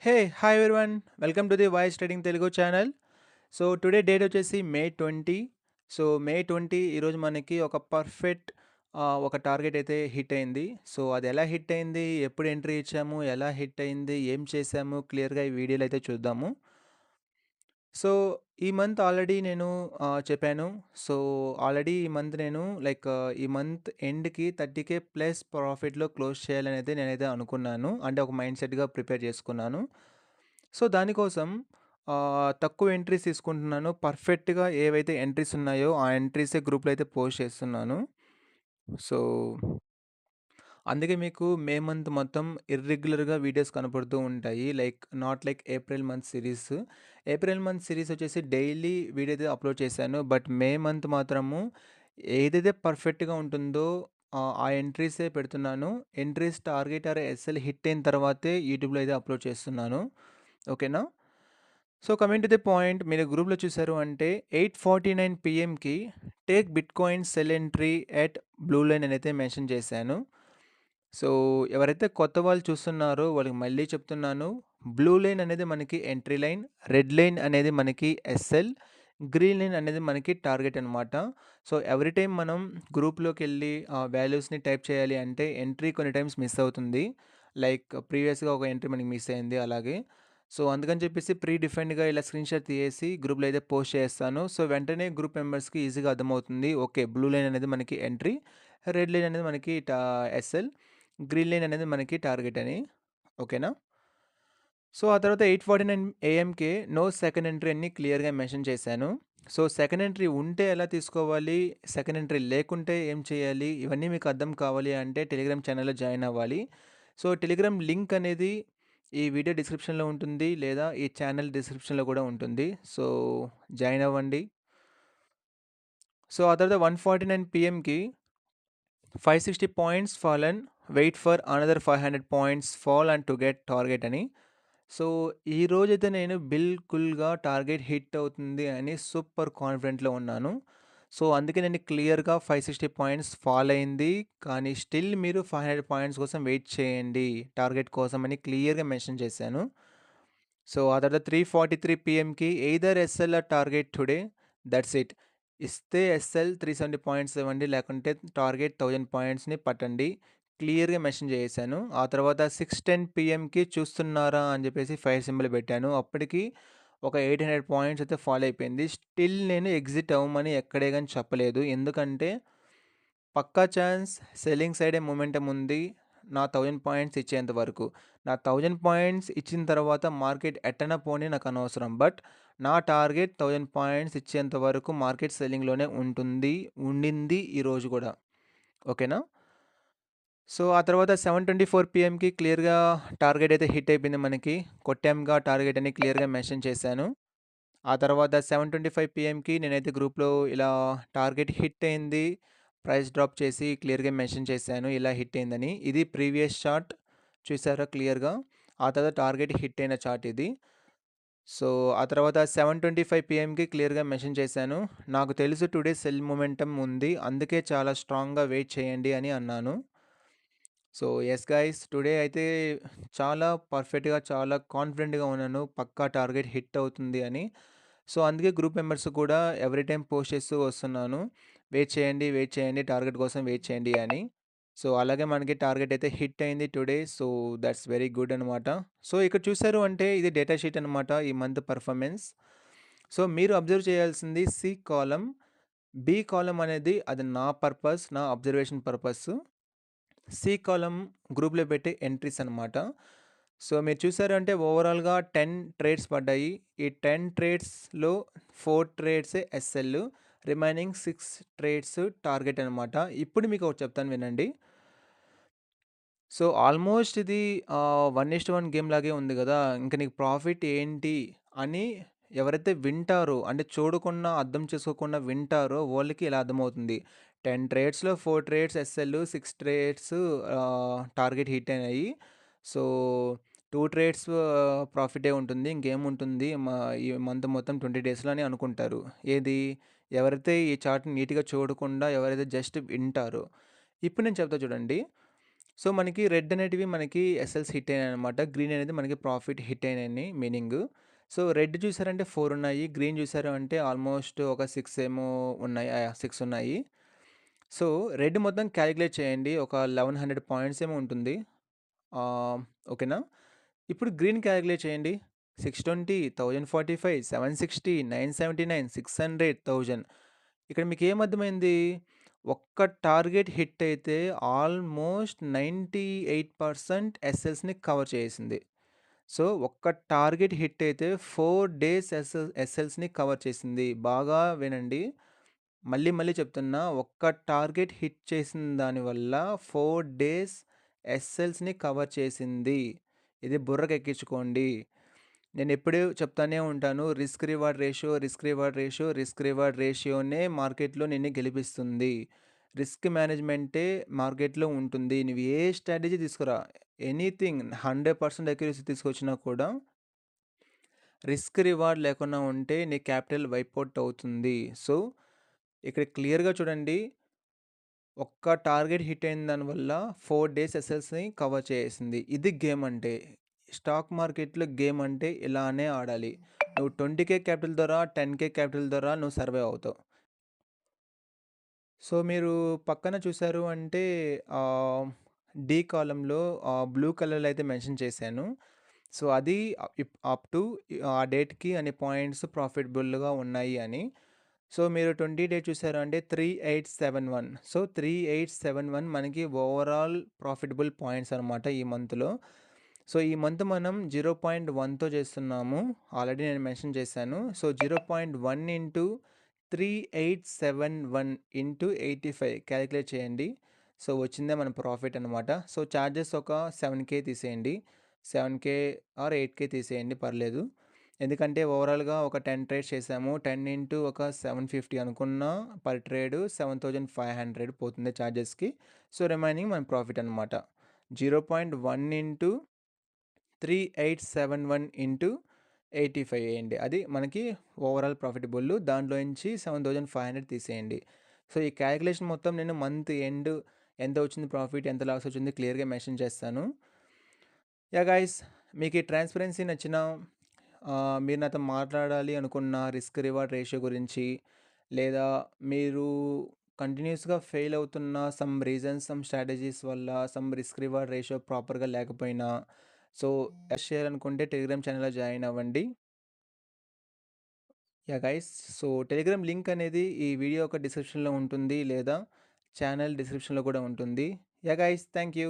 Hey! Hi everyone. Welcome to the voice trading Telugu channel. So, today date వచ్చేసి మే 20. So, మే 20 ఈరోజు మనకి ఒక perfect ఒక టార్గెట్ అయితే హిట్ అయింది. సో, అది ఎలా హిట్ అయింది? ఎప్పుడు ఎంట్రీ ఇచ్చాము? ఎలా హిట్ అయింది? ఏం చేశాము? క్లియర్‌గా ఈ వీడియోలో అయితే చూద్దాము. సో, ఈ మంత్ ఆల్రెడీ నేను చెప్పాను. సో, ఆల్రెడీ ఈ మంత్ నేను ఈ మంత్ ఎండ్‌కి 30,000 ప్లస్ ప్రాఫిట్‌లో క్లోజ్ చేయాలని అయితే నేనైతే అనుకున్నాను. అంటే ఒక మైండ్ సెట్‌గా ప్రిపేర్ చేసుకున్నాను. సో, దానికోసం తక్కువ ఎంట్రీస్ తీసుకుంటున్నాను. పర్ఫెక్ట్‌గా ఏవైతే ఎంట్రీస్ ఉన్నాయో ఆ ఎంట్రీసే గ్రూప్‌లో అయితే పోస్ట్ చేస్తున్నాను. సో, అందుకే మీకు మే మంత్ మొత్తం ఇర్రెగ్యులర్‌గా వీడియోస్ కనపడుతూ ఉంటాయి. Not like April month series. April month series వచ్చేసి డైలీ వీడియో అయితే అప్లోడ్ చేశాను. బట్ మే మంత్ మాత్రము ఏదైతే పర్ఫెక్ట్‌గా ఉంటుందో ఆ ఎంట్రీసే పెడుతున్నాను. Entries target or SL hit అయిన తర్వాతే యూట్యూబ్‌లో అయితే అప్లోడ్ చేస్తున్నాను. ఓకేనా? So, coming to the point, మీరు గ్రూప్‌లో చూసారు అంటే 8:49 పీఎంకి take bitcoin sell entry at blue line అనైతే మెన్షన్ చేశాను. సో, ఎవరైతే కొత్త వాళ్ళు చూస్తున్నారో వాళ్ళకి మళ్ళీ చెప్తున్నాను. బ్లూ లైన్ అనేది మనకి ఎంట్రీ లైన్, రెడ్ లైన్ అనేది మనకి ఎస్ఎల్, గ్రీన్ లైన్ అనేది మనకి టార్గెట్ అనమాట. సో, ఎవ్రీ టైమ్ మనం గ్రూప్‌లోకెళ్ళి వాల్యూస్‌ని టైప్ చేయాలి అంటే ఎంట్రీ కొన్ని టైమ్స్ మిస్ అవుతుంది. ప్రీవియస్‌గా ఒక ఎంట్రీ మనకి మిస్ అయింది అలాగే. సో, అందుకని చెప్పేసి ప్రీ డిఫైన్డ్‌గా ఇలా స్క్రీన్‌షాట్ తీసేసి గ్రూప్‌లో అయితే పోస్ట్ చేస్తాను. సో, వెంటనే గ్రూప్ మెంబర్స్‌కి ఈజీగా అర్థమవుతుంది. ఓకే. బ్లూ లైన్ అనేది మనకి ఎంట్రీ, రెడ్ లైన్ అనేది మనకి ఎస్ఎల్, గ్రీన్ లైన్ అనేది మనకి టార్గెట్ అని. ఓకేనా? సో, ఆ తర్వాత 8:49 ఏఎంకే నో సెకండ్ ఎంట్రీ అని క్లియర్‌గా మెన్షన్ చేశాను. సో, సెకండ్ ఎంట్రీ ఉంటే ఎలా తీసుకోవాలి? సెకండ్ ఎంట్రీ లేకుంటే ఏం చేయాలి? ఇవన్నీ మీకు అర్థం కావాలి అంటే టెలిగ్రామ్ ఛానల్‌లో జాయిన్ అవ్వాలి. సో, టెలిగ్రామ్ లింక్ అనేది ఈ వీడియో డిస్క్రిప్షన్‌లో ఉంటుంది. లేదా ఈ ఛానల్ డిస్క్రిప్షన్‌లో కూడా ఉంటుంది. సో, జాయిన్ అవ్వండి. సో, ఆ తర్వాత 1:49 పీఎంకి 560 points fallen. Wait for another 500 points fall and to get target అని. సో, ఈరోజైతే నేను బిల్కుల్‌గా టార్గెట్ హిట్ అవుతుంది అని సూపర్ కాన్ఫిడెంట్‌లో ఉన్నాను. సో, అందుకే నేను క్లియర్‌గా 560 పాయింట్స్ ఫాల్ అయింది. కానీ స్టిల్ మీరు 500 పాయింట్స్ కోసం వెయిట్ చేయండి. టార్గెట్ కోసం అని క్లియర్‌గా మెన్షన్ చేశాను. సో, ఆ తర్వాత 3:43 పీఎంకి either SL or target today. That's it. ఇస్తే ఎస్ఎల్ 370 పాయింట్స్ ఇవ్వండి. లేకుంటే టార్గెట్ 1000 పాయింట్స్‌ని పట్టండి. క్లియర్‌గా మెన్షన్ చేసేసాను. ఆ తర్వాత 6:10 పీఎంకి చూస్తున్నారా అని చెప్పేసి ఫైర్ సింబల్ పెట్టాను. అప్పటికి ఒక 800 పాయింట్స్ అయితే ఫాల్ అయిపోయింది. స్టిల్ నేను ఎగ్జిట్ అవ్వమని ఎక్కడే గాని చెప్పలేదు. ఎందుకంటే పక్కా ఛాన్స్ సెల్లింగ్ సైడే మొమెంటమ్ ఉంది. నా 1000 పాయింట్స్ ఇచ్చేంత వరకు. నా 1000 పాయింట్స్ ఇచ్చిన తర్వాత మార్కెట్ ఎట్టన పోనీ నాకనవసరం. బట్ నా టార్గెట్ 1000 పాయింట్స్ ఇచ్చేంత వరకు మార్కెట్ సెల్లింగ్‌లోనే ఉంటుంది. ఉండింది ఈరోజు గూడా. ఓకేనా? సో, ఆ తర్వాత 7:24 పీఎంకి క్లియర్‌గా టార్గెట్ అయితే హిట్ అయిపోయింది మనకి. కొట్టాంగా టార్గెట్ అని క్లియర్‌గా మెన్షన్ చేశాను. ఆ తర్వాత 7:25 పీఎంకి నేనైతే గ్రూప్‌లో ఇలా టార్గెట్ హిట్ అయింది. ప్రైస్ డ్రాప్ చేసి క్లియర్‌గా మెన్షన్ చేశాను. ఇలా హిట్ అయిందని. ఇది ప్రీవియస్ చార్ట్ చూసారా క్లియర్‌గా. ఆ తర్వాత టార్గెట్ హిట్ అయిన చార్ట్ ఇది. సో, ఆ తర్వాత 7:25 పీఎంకి క్లియర్‌గా మెన్షన్ చేశాను. నాకు తెలుసు టుడే సెల్ మొమెంటమ్ ఉంది. అందుకే చాలా స్ట్రాంగ్‌గా వెయిట్ చేయండి అని అన్నాను. సో, యెస్ గైస్, టుడే అయితే చాలా పర్ఫెక్ట్‌గా, చాలా కాన్ఫిడెంట్‌గా ఉన్నాను. పక్కా టార్గెట్ హిట్ అవుతుంది అని. సో, అందుకే గ్రూప్ మెంబర్స్ కూడా ఎవ్రీ టైమ్ పోస్ట్ చేస్తూ వస్తున్నాను. వెయిట్ చేయండి, వెయిట్ చేయండి, టార్గెట్ కోసం వెయిట్ చేయండి అని. సో, అలాగే మనకి టార్గెట్ అయితే హిట్ అయింది today. So, that's very good అనమాట. సో, ఇక్కడ చూసారు అంటే ఇది డేటా షీట్ అనమాట. ఈ మంత్ పర్ఫార్మెన్స్. సో, మీరు అబ్జర్వ్ చేయాల్సింది సి కాలమ్. బి కాలమ్ అనేది అది నా పర్పస్, నా అబ్జర్వేషన్ పర్పస్. సి కాలమ్ గ్రూప్‌లో పెట్టే ఎంట్రీస్ అనమాట. సో, మీరు చూసారంటే ఓవరాల్‌గా 10 ట్రేడ్స్ పడ్డాయి. ఈ 10 ట్రేడ్స్‌లో 4 ట్రేడ్సే ఎస్ఎల్. రిమైనింగ్ 6 ట్రేడ్స్ టార్గెట్ అనమాట. ఇప్పుడు మీకు ఒకటి చెప్తాను వినండి. సో, ఆల్మోస్ట్ ఇది 1:1 గేమ్ లాగే ఉంది గదా! ఇంక నీకు ప్రాఫిట్ ఏంటి అని ఎవరైతే వింటారో, అంటే చూడకుండా, అర్థం చేసుకోకుండా వింటారో వాళ్ళకి ఇలా అర్థమవుతుంది. 10 ట్రేడ్స్‌లో 4 trades SL, 6 trades target hit అయినాయి. సో, 2 ట్రేడ్స్ ప్రాఫిటే ఉంటుంది. ఇంకేముంటుంది ఈ మంత్ మొత్తం 20 డేస్‌లో అని అనుకుంటారు. ఏది? ఎవరైతే ఈ చార్ట్‌ని నీట్‌గా చూడకుండా ఎవరైతే జస్ట్ వింటారో. ఇప్పుడు నేను చెప్తా చూడండి. సో, మనకి రెడ్ అనేటివి మనకి ఎస్ఎల్స్ హిట్ అయినాయనమాట. గ్రీన్ అనేది మనకి ప్రాఫిట్ హిట్ అయినాయని మీనింగు. సో, రెడ్ చూసారంటే 4 ఉన్నాయి. గ్రీన్ చూసారు అంటే ఆల్మోస్ట్ ఒక 6 ఏమో ఉన్నాయి. 6 ఉన్నాయి. సో, రెడ్ మొత్తం కాలిక్యులేట్ చేయండి. ఒక 1100 పాయింట్స్ ఏమో ఉంటుంది. ఓకేనా? ఇప్పుడు గ్రీన్ కాలిక్యులేట్ చేయండి. 620, 1045, 760, 979, 600, 1000. ఇక్కడ మీకేం అర్థమైంది? ఒక్క టార్గెట్ హిట్ అయితే ఆల్మోస్ట్ 98% ఎస్ఎల్స్‌ని కవర్ చేసేసింది. సో, ఒక్క టార్గెట్ హిట్ అయితే 4 డేస్ ఎస్ఎల్స్‌ని కవర్ చేసింది. బాగా వినండి. మళ్ళీ మళ్ళీ చెప్తున్నా. ఒక్క టార్గెట్ హిట్ చేసిన దానివల్ల 4 డేస్ ఎస్ఎల్స్‌ని కవర్ చేసింది. ఇది బుర్రకెక్కించుకోండి. నేనెప్పుడూ చెప్తానే ఉంటాను. Risk reward ratio, risk reward ratio, risk reward రేషియోనే మార్కెట్‌లో నిన్ను గెలిపిస్తుంది. రిస్క్ మేనేజ్‌మెంటే మార్కెట్‌లో ఉంటుంది. నువ్వు ఏ స్ట్రాటజీ తీసుకురా, ఎనీథింగ్ 100% అక్యురసీ తీసుకొచ్చినా కూడా రిస్క్ రివార్డ్ లేకుండా ఉంటే నీ క్యాపిటల్ వైప్ ఔట్ అవుతుంది. సో, ఇక్కడ క్లియర్‌గా చూడండి. ఒక్క టార్గెట్ హిట్ అయిన దానివల్ల 4 డేస్ ఎస్ఎల్స్‌ని కవర్ చేసేసింది. ఇది గేమ్ అంటే. స్టాక్ మార్కెట్‌లో గేమ్ అంటే ఇలానే ఆడాలి. నువ్వు 20,000 క్యాపిటల్ ద్వారా, 10,000 క్యాపిటల్ ద్వారా నువ్వు సర్వైవ్ అవుతావు. సో, మీరు పక్కన చూసారు అంటే డి కాలమ్‌లో బ్లూ కలర్‌లో అయితే మెన్షన్ చేశాను. సో, అది అప్ టు ఆ డేట్‌కి అన్ని పాయింట్స్ ప్రాఫిటబుల్‌గా ఉన్నాయి అని. సో, మీరు 20 డేట్ చూసారు అంటే 3871. సో, 3871 మనకి ఓవరాల్ ప్రాఫిటబుల్ పాయింట్స్ అనమాట ఈ మంత్‌లో. సో, ఈ మంత్ మనం 0.1తో చేస్తున్నాము. ఆల్రెడీ నేను మెన్షన్ చేశాను. సో, 0.1 ఇంటూ 3871 ఇంటూ 85 కాలిక్యులేట్ చేయండి. సో, వచ్చిందే మన ప్రాఫిట్ అనమాట. సో, చార్జెస్ ఒక 7,000 తీసేయండి. 7,000 ఆర్ 8,000 తీసేయండి పర్లేదు. ఎందుకంటే ఓవరాల్‌గా ఒక 10 ట్రేడ్స్ చేసాము. 10 ఇంటూ ఒక 750 అనుకున్న పర్ ట్రేడ్ 7,500 పోతుంది చార్జెస్‌కి. సో, రిమైనింగ్ మన ప్రాఫిట్ అనమాట. 0.1 ఇంటూ 3871 ఇంటూ 85 వేయండి. అది మనకి ఓవరాల్ ప్రాఫిటబుల్. దాంట్లో నుంచి 7,500 తీసేయండి. సో, ఈ క్యాలిక్యులేషన్ మొత్తం నేను మంత్ ఎండ్ ఎంత వచ్చింది ప్రాఫిట్, ఎంత లాస్ వచ్చింది క్లియర్‌గా మెన్షన్ చేస్తాను. యాహ్! గైస్, మీకు ఈ ట్రాన్స్‌పరెన్సీ నచ్చినా, మీరు నాతో మాట్లాడాలి అనుకున్న రిస్క్ రివార్డ్ రేషియో గురించి, లేదా మీరు కంటిన్యూయస్‌గా ఫెయిల్ అవుతున్న సమ్ రీజన్స్, సమ్ స్ట్రాటజీస్ వల్ల, సమ్ రిస్క్ రివార్డ్ రేషియో ప్రాపర్‌గా లేకపోయినా, సో, చేయాలనుకుంటే టెలిగ్రామ్ ఛానెల్‌లో జాయిన్ అవ్వండి. Yeah! Guys, so, Telegram link అనేది ఈ వీడియో యొక్క డిస్క్రిప్షన్‌లో ఉంటుంది, లేదా ఛానల్ డిస్క్రిప్షన్‌లో కూడా ఉంటుంది. యాహ్! Guys, thank you.